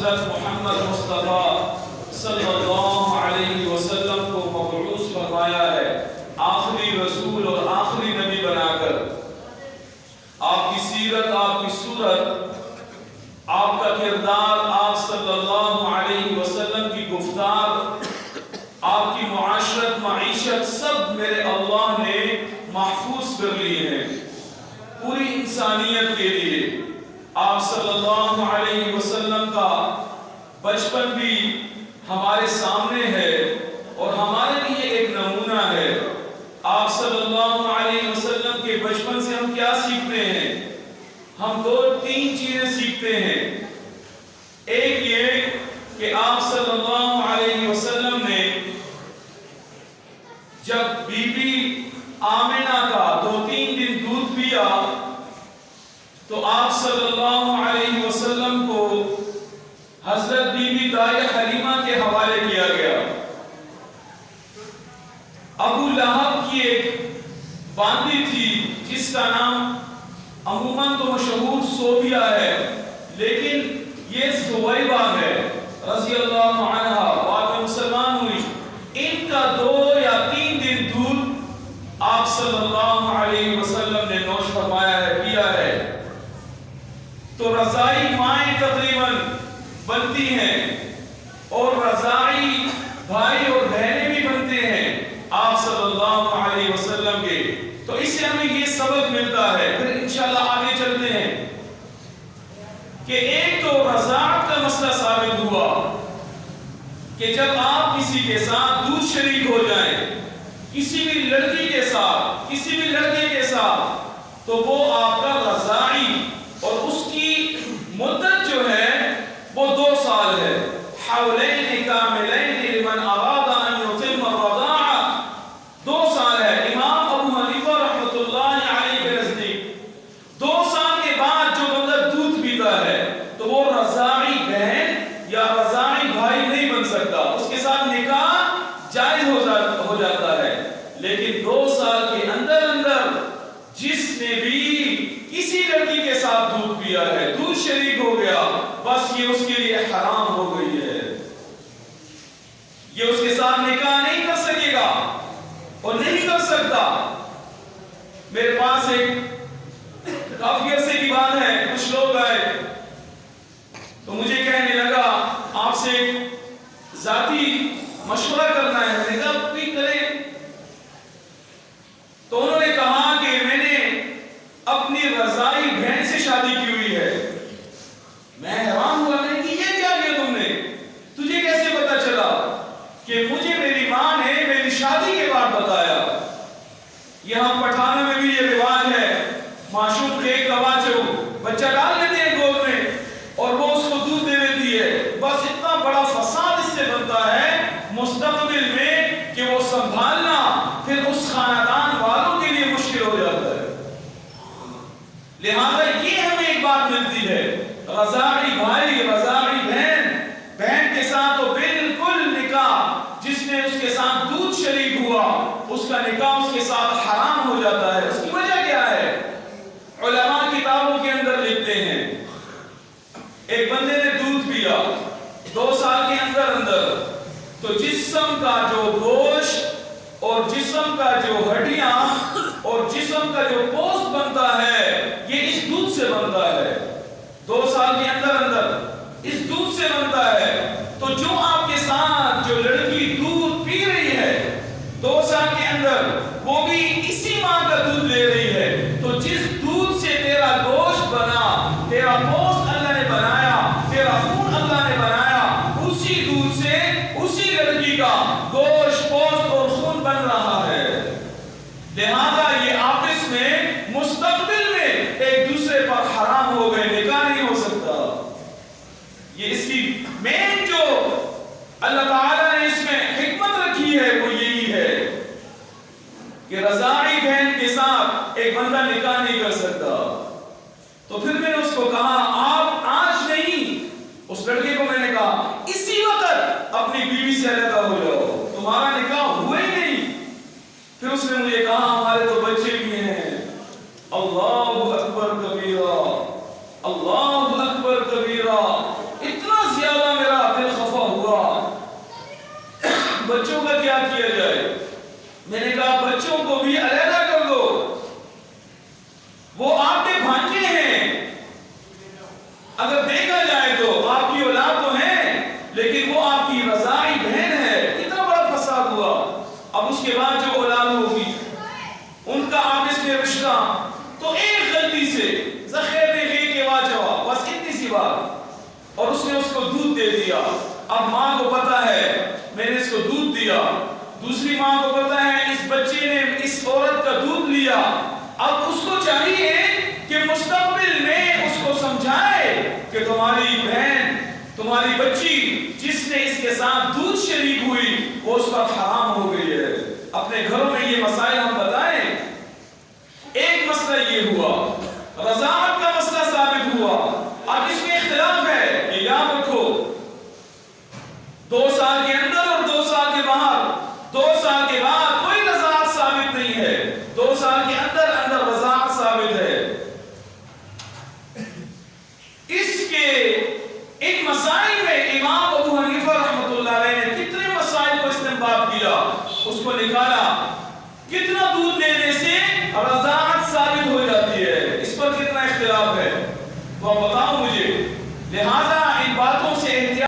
حضرت محمد مصطفیٰ صلی اللہ علیہ وسلم کو مبعوث فرمایا ہے آخری رسول اور آخری نبی بنا کر. آپ کی سیرت، آپ کی صورت، آپ کا کردار، آپ صلی اللہ علیہ وسلم کی گفتار، آپ کی معاشرت، معیشت، سب میرے اللہ نے محفوظ کر لیے ہیں پوری انسانیت کے لیے. آپ صلی اللہ علیہ وسلم کا بچپن بھی ہمارے سامنے ہے اور ہمارے لیے ایک نمونہ ہے. آپ صلی اللہ علیہ وسلم کے بچپن سے ہم کیا سیکھتے ہیں؟ ہم 2-3 چیزیں سیکھتے ہیں. ایک یہ کہ آپ صلی اللہ علیہ وسلم نے جب بی بی آمنہ کا 2-3 دن دودھ پیا تو آپ صلی اللہ علیہ وسلم کو حضرت بی بی دائی حلیمہ کے حوالے کیا گیا. ابو لہب کی ایک باندی تھی جس کا نام عموماً تو مشہور صوبیہ ہے، لیکن یہ ثویبہ ہے رضی اللہ عنہ، بعد میں مسلمان ہوئی. ان کا 2 یا 3 دن دودھ آپ صلی اللہ علیہ وسلم نے نوش فرمایا ہے، پیا ہے. تو رضائی مائیں تقریباً بنتی ہیں اور رضائی بھائی اور بہنیں بھی بنتے ہیں آپ صلی اللہ علیہ وسلم کے. تو اس سے ہمیں یہ سبق ملتا ہے. پھر انشاءاللہ آگے چلتے ہیں کہ ایک تو رضاعت کا مسئلہ ثابت ہوا کہ جب آپ کسی کے ساتھ دودھ شریک ہو جائیں، کسی بھی لڑکی کے ساتھ، کسی بھی لڑکے کے ساتھ، تو وہ آپ کا رضاعی اور اس کی مدت جو ہے وہ 2 سال ہے. حولین کاملین لمن اراد ان یتم الرضاعہ، 2 سال ہے. امام ابو حنیفہ رحمۃ اللہ علیہ کے نزدیک 2 سال کے بعد جو بندہ دودھ پیتا ہے تو وہ رضاعی بہن یا رضاعی بھائی نہیں بن سکتا، اس کے ساتھ نکاح جائز ہو جاتا ہے. لیکن 2 سال کے اندر جس نے بھی کسی لڑکی کے ساتھ دودھ پیا ہے، دودھ شریک ہو گیا، بس یہ اس کے لیے حرام ہو گئی ہے. یہ اس کے ساتھ نکاح نہیں کر سکے گا اور نہیں کر سکتا. میرے پاس ایک کافی عرصے کی بات ہے، کچھ لوگ آئے تو مجھے کہنے لگا آپ سے ذاتی مشورہ کرنا ہے. میں نے کہا بھی کریں. تو انہوں نے کہا کہ میں نے اپنی رضائی بہن سے شادی کی ہوئی ہے. میں حیران ہوا، میں نے کہ یہ کیا کیا تم نے؟ تجھے کیسے پتا چلا؟ کہ مجھے میری ماں نے میری شادی کے بعد بتایا. یہاں پٹھانوں میں بھی یہ رواج ہے، معشوق کے کواچو بچہ ڈال لیتے ہیں گود میں اور وہ اس کو دودھ دے دیتی ہے. بس اتنا بڑا فساد اس سے بنتا ہے مستقبل میں کہ وہ سنبھالنا پھر اس خاندان والوں کے لیے مشکل ہو جاتا ہے. لہذا یہ ہمیں ایک بات ملتی ہے، رضاعی بھائی، رضاعی بہن کے ساتھ تو بالکل نکاح، جس نے اس کے ساتھ دودھ شریک ہوا اس کا نکاح اس کے ساتھ حرام ہو جاتا ہے. اس کی وجہ کیا ہے؟ علماء کتابوں کے اندر لکھتے ہیں ایک بندے نے دودھ پیا 2 سال کے اندر تو جسم کا جو گوشت اور جسم کا جو ہڈیاں اور جسم کا جو پوست بنتا ہے یہ اس دودھ سے بنتا ہے. 2 سال کے اندر اس دودھ سے بنتا ہے. تو جو آپ کے ساتھ جو لڑکی دودھ پی رہی ہے 2 سال کے اندر، وہ بھی اسی ماں کا دودھ لے رہی ہے. تو جس دودھ سے تیرا گوشت بنا، تیرا پوست اللہ نے بنایا، تیرا خون اللہ نے بنایا، اسی دودھ سے اسی لڑکی کا گوشت، پوست اور خون بن رہا ہے. لہذا یہ آپس میں مستقبل میں ایک دوسرے پر حرام ہو گئے، نکاح نہیں ہو سکتا. یہ اس کی مین جو اللہ تعالیٰ نے اس میں حکمت رکھی ہے وہ یہی ہے کہ رضاعی بہن کے ساتھ ایک بندہ نکاح نہیں کر سکتا. تو پھر میں نے اس کو کہا آپ آج نہیں، اس لڑکے کو میں نے کہا اسی وقت اپنی بیوی سے علیحدہ ہو جاؤ، تمہارا نکاح ہوا ہی نہیں. پھر اس نے مجھے کہا ہمارے تو بچے بھی ہیں. اللہ اکبر کبیرہ، اللہ اکبر کبیرہ. اتنا زیادہ اب ماں کو پتا ہے میں نے اس کو دودھ دیا، دوسری ماں کو پتا ہے اس بچے نے اس عورت کا دودھ لیا، اب اس کو چاہیے کہ مستقبل میں اس کو سمجھائے کہ تمہاری بہن، تمہاری بچی جس نے اس کے ساتھ دودھ شریک ہوئی وہ اس پر حرام ہو گئی ہے۔ اپنے گھروں میں یہ مسائل ہم بتائیں۔ ایک مسئلہ یہ ہوا، رضاعت کا مسئلہ ثابت ہوا، اب اس میں اختلاف ہے کہ یاد رکھو 2 سال کے اندر اور 2 سال کے باہر، 2 سال کے بعد کوئی رضاعت ثابت نہیں ہے، 2 سال کے اندر اندر رضاعت ثابت ہے۔ اس کے ان مسائل میں امام ابو حنیفہ رحمۃ اللہ علیہ نے کتنے مسائل کو استنباط کیا، اس کو نکالا، کتنا دودھ لینے سے رضاعت ثابت ہو جاتی ہے، اس پر کتنا اختلاف ہے تو آپ بتاؤ مجھے۔ لہذا